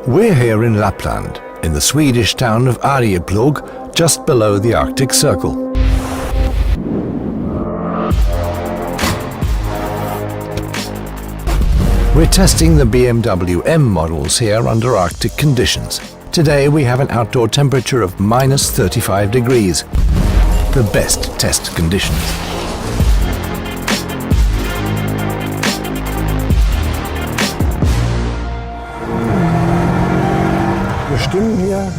We're here in Lapland, in the Swedish town of Arjeplog, just below the Arctic Circle. We're testing the BMW M models here under Arctic conditions. Today we have an outdoor temperature of minus 35 degrees, the best test conditions.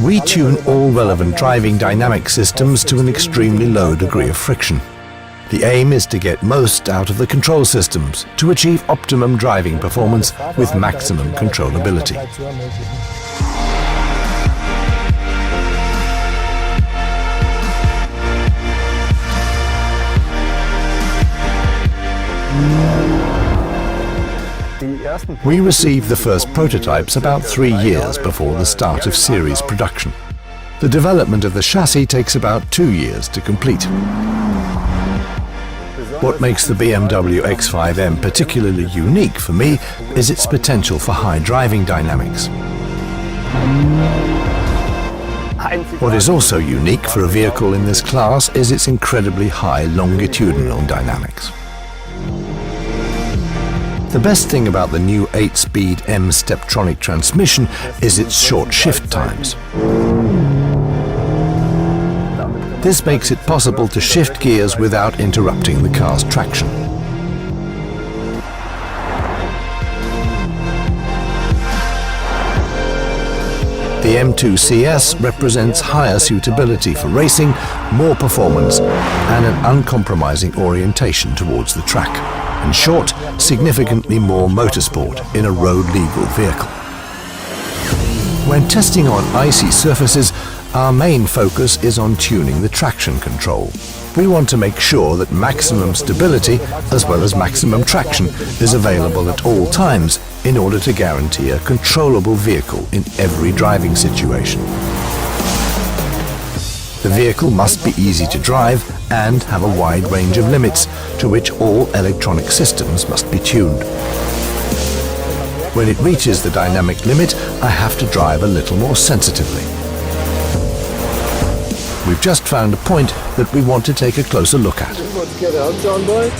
We tune all relevant driving dynamic systems to an extremely low degree of friction. The aim is to get most out of the control systems to achieve optimum driving performance with maximum controllability. We received the first prototypes about 3 years before the start of series production. The development of the chassis takes about 2 years to complete. What makes the BMW X5M particularly unique for me is its potential for high driving dynamics. What is also unique for a vehicle in this class is its incredibly high longitudinal dynamics. The best thing about the new 8-speed M Steptronic transmission is its short shift times. This makes it possible to shift gears without interrupting the car's traction. The M2 CS represents higher suitability for racing, more performance, and an uncompromising orientation towards the track. In short, significantly more motorsport in a road-legal vehicle. When testing on icy surfaces, our main focus is on tuning the traction control. We want to make sure that maximum stability, as well as maximum traction, is available at all times in order to guarantee a controllable vehicle in every driving situation. The vehicle must be easy to drive and have a wide range of limits to which all electronic systems must be tuned. When it reaches the dynamic limit, I have to drive a little more sensitively. We've just found a point that we want to take a closer look at. Get out, John boy.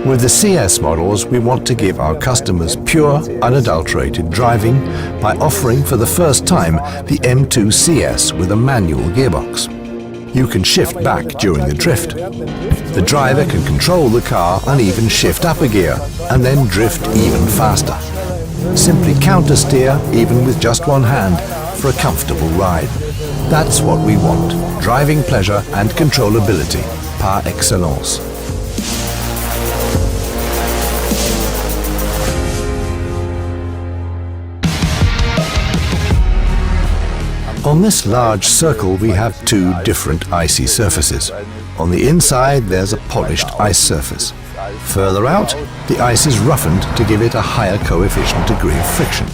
With the CS models, we want to give our customers pure, unadulterated driving by offering for the first time the M2 CS with a manual gearbox. You can shift back during the drift. The driver can control the car and even shift up a gear and then drift even faster. Simply counter steer even with just one hand for a comfortable ride. That's what we want, driving pleasure and controllability par excellence. On this large circle we have two different icy surfaces. On the inside there's a polished ice surface. Further out, the ice is roughened to give it a higher coefficient degree of friction.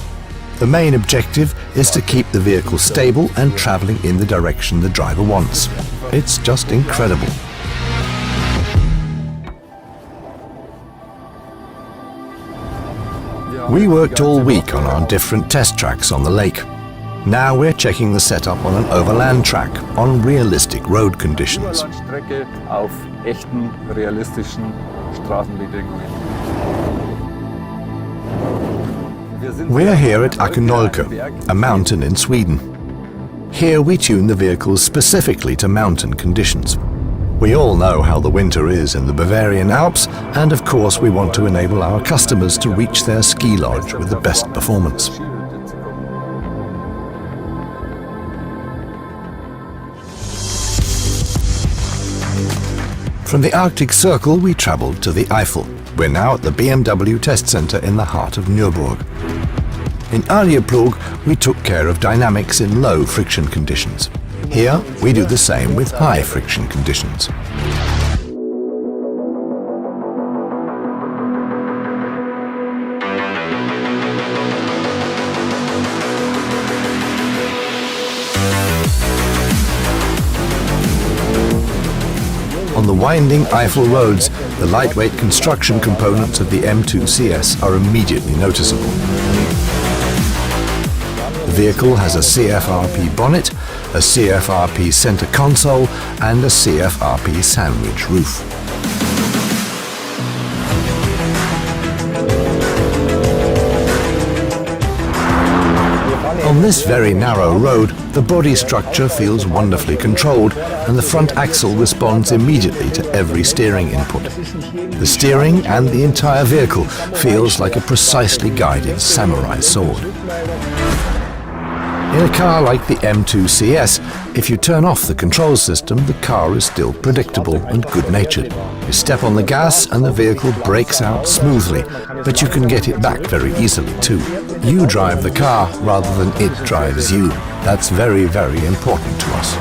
The main objective is to keep the vehicle stable and travelling in the direction the driver wants. It's just incredible. We worked all week on our different test tracks on the lake. Now we're checking the setup on an overland track on realistic road conditions. Auf echten, realistischen Straßenbedingungen. We're here at Akernolke, a mountain in Sweden. Here we tune the vehicles specifically to mountain conditions. We all know how the winter is in the Bavarian Alps, and of course we want to enable our customers to reach their ski lodge with the best performance. From the Arctic Circle we travelled to the Eifel. We're now at the BMW test centre in the heart of Nürburg. In Arjeplog we took care of dynamics in low friction conditions. Here we do the same with high friction conditions. On the winding Eiffel roads, the lightweight construction components of the M2 CS are immediately noticeable. The vehicle has a CFRP bonnet, a CFRP center console, and a CFRP sandwich roof. On this very narrow road, the body structure feels wonderfully controlled, and the front axle responds immediately to every steering input. The steering and the entire vehicle feels like a precisely guided samurai sword. In a car like the M2 CS, if you turn off the control system, the car is still predictable and good-natured. You step on the gas and the vehicle brakes out smoothly, but you can get it back very easily too. You drive the car rather than it drives you. That's very, very important to us.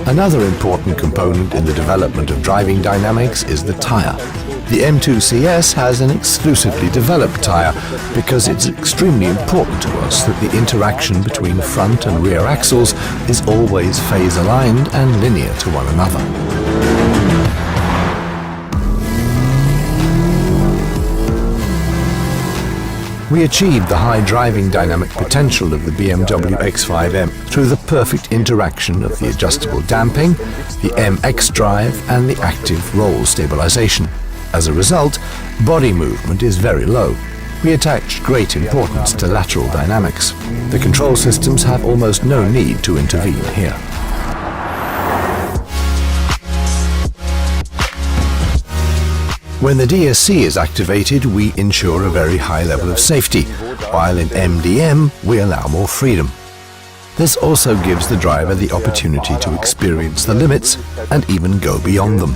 Another important component in the development of driving dynamics is the tire. The M2 CS has an exclusively developed tire because it's extremely important to us that the interaction between front and rear axles is always phase-aligned and linear to one another. We achieved the high driving dynamic potential of the BMW X5M through the perfect interaction of the adjustable damping, the MX drive, and the active roll stabilization. As a result, body movement is very low. We attach great importance to lateral dynamics. The control systems have almost no need to intervene here. When the DSC is activated, we ensure a very high level of safety, while in MDM we allow more freedom. This also gives the driver the opportunity to experience the limits and even go beyond them.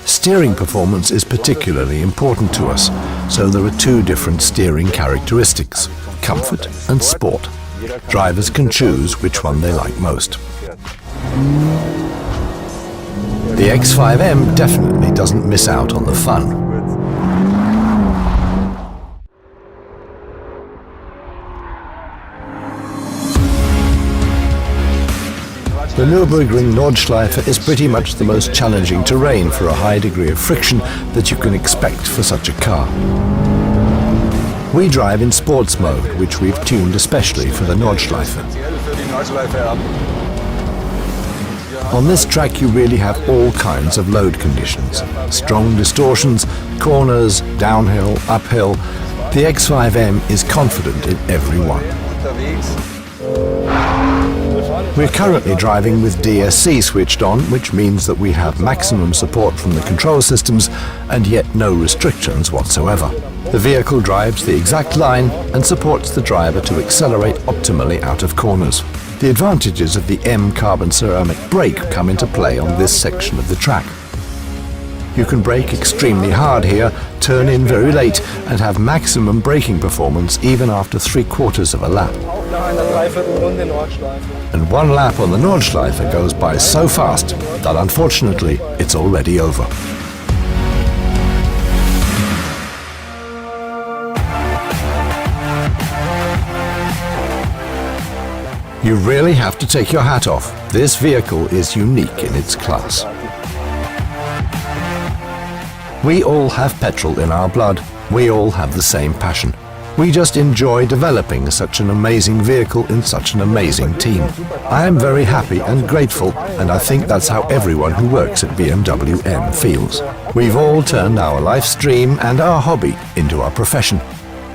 Steering performance is particularly important to us, so there are two different steering characteristics, comfort and sport. Drivers can choose which one they like most. The X5M definitely doesn't miss out on the fun. The Nürburgring Nordschleife is pretty much the most challenging terrain for a high degree of friction that you can expect for such a car. We drive in sports mode, which we've tuned especially for the Nordschleife. On this track you really have all kinds of load conditions. Strong distortions, corners, downhill, uphill. The X5M is confident in every one. We're currently driving with DSC switched on, which means that we have maximum support from the control systems and yet no restrictions whatsoever. The vehicle drives the exact line and supports the driver to accelerate optimally out of corners. The advantages of the M carbon ceramic brake come into play on this section of the track. You can brake extremely hard here, turn in very late, and have maximum braking performance even after 3/4 of a lap. And one lap on the Nordschleife goes by so fast that unfortunately it's already over. You really have to take your hat off. This vehicle is unique in its class. We all have petrol in our blood. We all have the same passion. We just enjoy developing such an amazing vehicle in such an amazing team. I am very happy and grateful, and I think that's how everyone who works at BMW M feels. We've all turned our life stream and our hobby into our profession.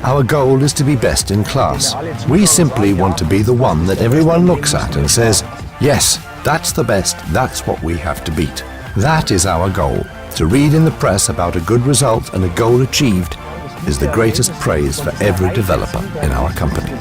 Our goal is to be best in class. We simply want to be the one that everyone looks at and says, yes, that's the best, that's what we have to beat. That is our goal. To read in the press about a good result and a goal achieved is the greatest praise for every developer in our company.